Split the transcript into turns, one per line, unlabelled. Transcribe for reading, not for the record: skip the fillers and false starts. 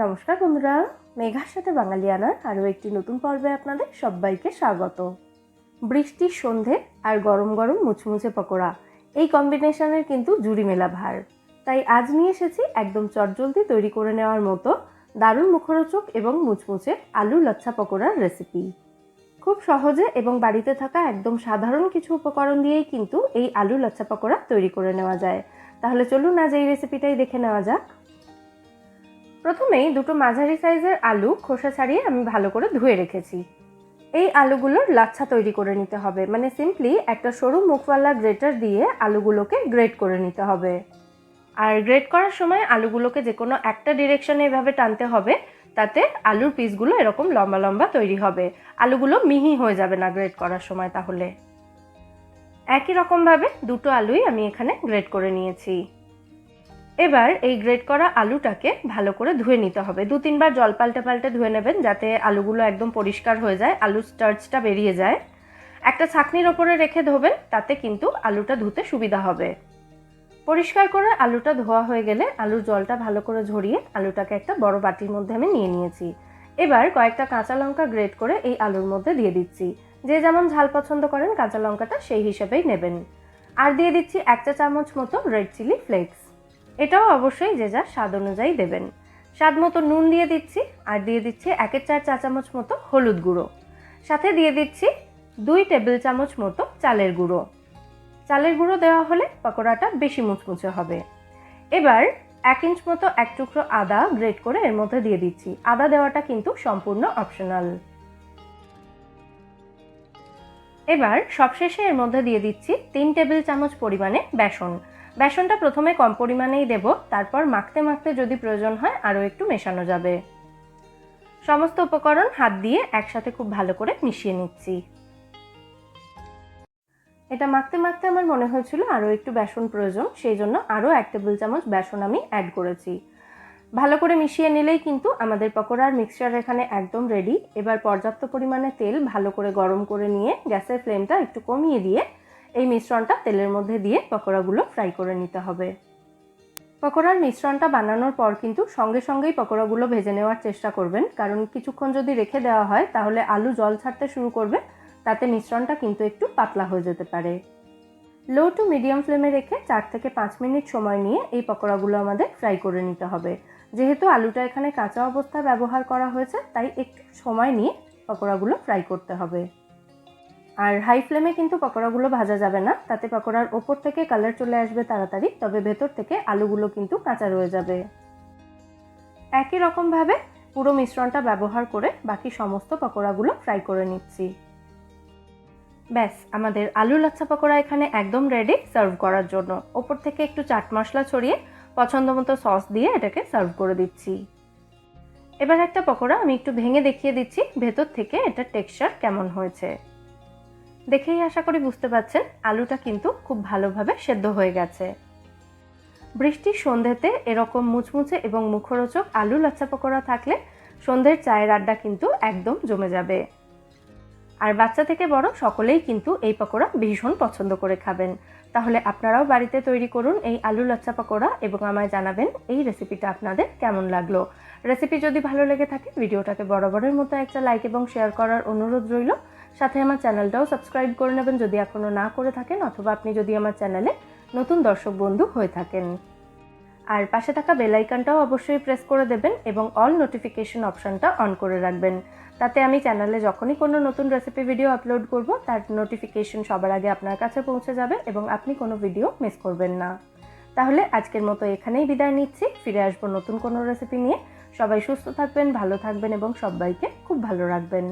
নমস্কার বন্ধুরা, মেঘার সাথে বাঙালিয়ানার আরও একটি নতুন পর্বে আপনাদের সবাইকে স্বাগত। বৃষ্টির সন্ধে আর গরম গরম মুচমুচে পকোড়া, এই কম্বিনেশনের কিন্তু জুড়ি মেলা ভার। তাই আজ নিয়ে এসেছি একদম চটজলদি তৈরি করে নেওয়ার মতো দারুণ মুখরোচক এবং মুচমুচে আলু লাচ্ছা পকোড়ার রেসিপি। খুব সহজে এবং বাড়িতে থাকা একদম সাধারণ কিছু উপকরণ দিয়েই কিন্তু এই আলু লাচ্ছা পকোড়া তৈরি করে নেওয়া যায়। তাহলে চলুন আজ এই রেসিপিটাই দেখে নেওয়া যাক। প্রথমেই দুটো মাঝারি সাইজের আলু খোসা ছাড়িয়ে আমি ভালো করে ধুয়ে রেখেছি। এই আলুগুলোর লাচ্ছা তৈরি করে নিতে হবে, মানে সিম্পলি একটা সরু মুখওয়ালা গ্রেটার দিয়ে আলুগুলোকে গ্রেট করে নিতে হবে। আর গ্রেট করার সময় আলুগুলোকে যে কোনো একটা ডিরেকশনে এভাবে টানতে হবে, তাতে আলুর পিসগুলো এরকম লম্বা লম্বা তৈরি হবে। আলুগুলো মিহি হয়ে যাবে না গ্রেট করার সময়। তাহলে একই রকমভাবে দুটো আলুই আমি এখানে গ্রেট করে নিয়েছি। এবার এই গ্রেট করা আলুটাকে ভালো করে ধুয়ে নিতে হবে। 2-3 বার জল পাল্টে ধুয়ে নেবেন, যাতে আলুগুলো একদম পরিষ্কার হয়ে যায়, আলুর স্টার্চটা বেরিয়ে যায়। একটা ছাঁকনির ওপরে রেখে ধোবেন, তাতে কিন্তু আলুটা ধুতে সুবিধা হবে। পরিষ্কার করে আলুটা ধোয়া হয়ে গেলে আলুর জলটা ভালো করে ঝরিয়ে আলুটাকে একটা বড় বাটির মধ্যে আমি নিয়ে নিয়েছি। এবার কয়েকটা কাঁচা লঙ্কা গ্রেট করে এই আলুর মধ্যে দিয়ে দিচ্ছি। যে যেমন ঝাল পছন্দ করেন কাঁচা লঙ্কাটা সেই হিসেবেই নেবেন। আর দিয়ে দিচ্ছি 1 চা চামচ মতো রেড চিলি ফ্লেক্স। এটাও অবশ্যই যে যার স্বাদ অনুযায়ী দেবেন। স্বাদ মতো নুন দিয়ে দিচ্ছি, আর দিয়ে দিচ্ছি 1/4 চা চামচ মতো হলুদ গুঁড়ো। সাথে দিয়ে দিচ্ছি 2 টেবিল চামচ মতো চালের গুঁড়ো। চালের গুঁড়ো দেওয়া হলে পকোড়াটা বেশি মুচমুচে হবে। এবার 1 ইঞ্চ মতো এক টুকরো আদা গ্রেট করে এর মধ্যে দিয়ে দিচ্ছি। আদা দেওয়াটা কিন্তু সম্পূর্ণ অপশনাল। এবার সবশেষে এর মধ্যে দিয়ে দিচ্ছি 3 টেবিল চামচ পরিমাণে বেসন। বেসনটা প্রথমে কম পরিমাণেই দেব, তারপর মাখতে মাখতে যদি প্রয়োজন হয় আরও একটু মেশানো যাবে। সমস্ত উপকরণ হাত দিয়ে একসাথে খুব ভালো করে মিশিয়ে নিচ্ছি। এটা মাখতে মাখতে আমার মনে হয়েছিল আরও একটু বেসন প্রয়োজন, সেই জন্য আরও 1 টেবিল চামচ বেসন আমি অ্যাড করেছি। ভালো করে মিশিয়ে নিলেই কিন্তু আমাদের পকোড়ার মিক্সচার এখানে একদম রেডি। এবার পর্যাপ্ত পরিমাণে তেল ভালো করে গরম করে নিয়ে গ্যাসের ফ্লেমটা একটু কমিয়ে দিয়ে এই মিশ্রণটা তেলের মধ্যে দিয়ে পকোড়াগুলো ফ্রাই করে নিতে হবে। পকোড়ার মিশ্রণটা বানানোর পর কিন্তু সঙ্গে সঙ্গেই পকোড়াগুলো ভেজে নেওয়ার চেষ্টা করবেন, কারণ কিছুক্ষণ যদি রেখে দেওয়া হয় তাহলে আলু জল ছাড়তে শুরু করবে, তাতে মিশ্রণটা কিন্তু একটু পাতলা হয়ে যেতে পারে। লো টু মিডিয়াম ফ্লেমে রেখে 4 থেকে 5 মিনিট সময় নিয়ে এই পকোড়াগুলো আমাদের ফ্রাই করে নিতে হবে। যেহেতু আলুটা এখানে কাঁচা অবস্থায় ব্যবহার করা হয়েছে, তাই একটু সময় নিয়ে পকোড়াগুলো ফ্রাই করতে হবে। আর হাই ফ্লেমে কিন্তু পকোড়াগুলো ভাজা যাবে না, তাতে পকোড়ার ওপর থেকে কালার চলে আসবে তাড়াতাড়ি, তবে ভেতর থেকে আলুগুলো কিন্তু কাঁচা রয়ে যাবে। একই রকমভাবে পুরো মিশ্রণটা ব্যবহার করে বাকি সমস্ত পকোড়াগুলো ফ্রাই করে নিচ্ছি। ব্যাস, আমাদের আলু লাচ্ছা পকোড়া এখানে একদম রেডি সার্ভ করার জন্য। ওপর থেকে একটু চাট মশলা ছড়িয়ে পছন্দ মতো সস দিয়ে এটাকে সার্ভ করে দিচ্ছি। এবার একটা পকোড়া আমি একটু ভেঙে দেখিয়ে দিচ্ছি ভেতর থেকে এটার টেক্সচার কেমন হয়েছে। দেখেই আশা করি বুঝতে পারছেন আলুটা কিন্তু খুব ভালোভাবে সেদ্ধ হয়ে গেছে। বৃষ্টির সন্ধ্যেতে এরকম মুচমুচে এবং মুখরোচক আলু লাচ্ছা পকোড়া থাকলে সন্ধ্যের চায়ের আড্ডা কিন্তু একদম জমে যাবে। আর বাচ্চা থেকে বড় সকলেই কিন্তু এই পকোড়া ভীষণ পছন্দ করে খাবেন। তাহলে আপনারাও বাড়িতে তৈরি করুন এই আলু লাচ্ছা পকোড়া এবং আমায় জানাবেন এই রেসিপিটা আপনাদের কেমন লাগলো। রেসিপি যদি ভালো লেগে থাকে ভিডিওটাকে বরাবরের মতো একটা লাইক এবং শেয়ার করার অনুরোধ রইল। সাথে আমার চ্যানেলটাও সাবস্ক্রাইব করে নেবেন যদি এখনও না করে থাকেন, অথবা আপনি যদি আমার চ্যানেলে নতুন দর্শক বন্ধু হয়ে থাকেন। আর পাশে থাকা বেল আইকনটাও অবশ্যই প্রেস করে দেবেন এবং অল নোটিফিকেশন অপশনটা অন করে রাখবেন। তাতে আমি চ্যানেলে যখনই কোনো নতুন রেসিপি ভিডিও আপলোড করব তার নোটিফিকেশন সবার আগে আপনার কাছে পৌঁছে যাবে এবং আপনি কোনো ভিডিও মিস করবেন না। তাহলে আজকের মতো এখানেই বিদায় নিচ্ছি। ফিরে আসবো নতুন কোনো রেসিপি নিয়ে। সবাই সুস্থ থাকবেন, ভালো থাকবেন এবং সবাইকে খুব ভালো রাখবেন।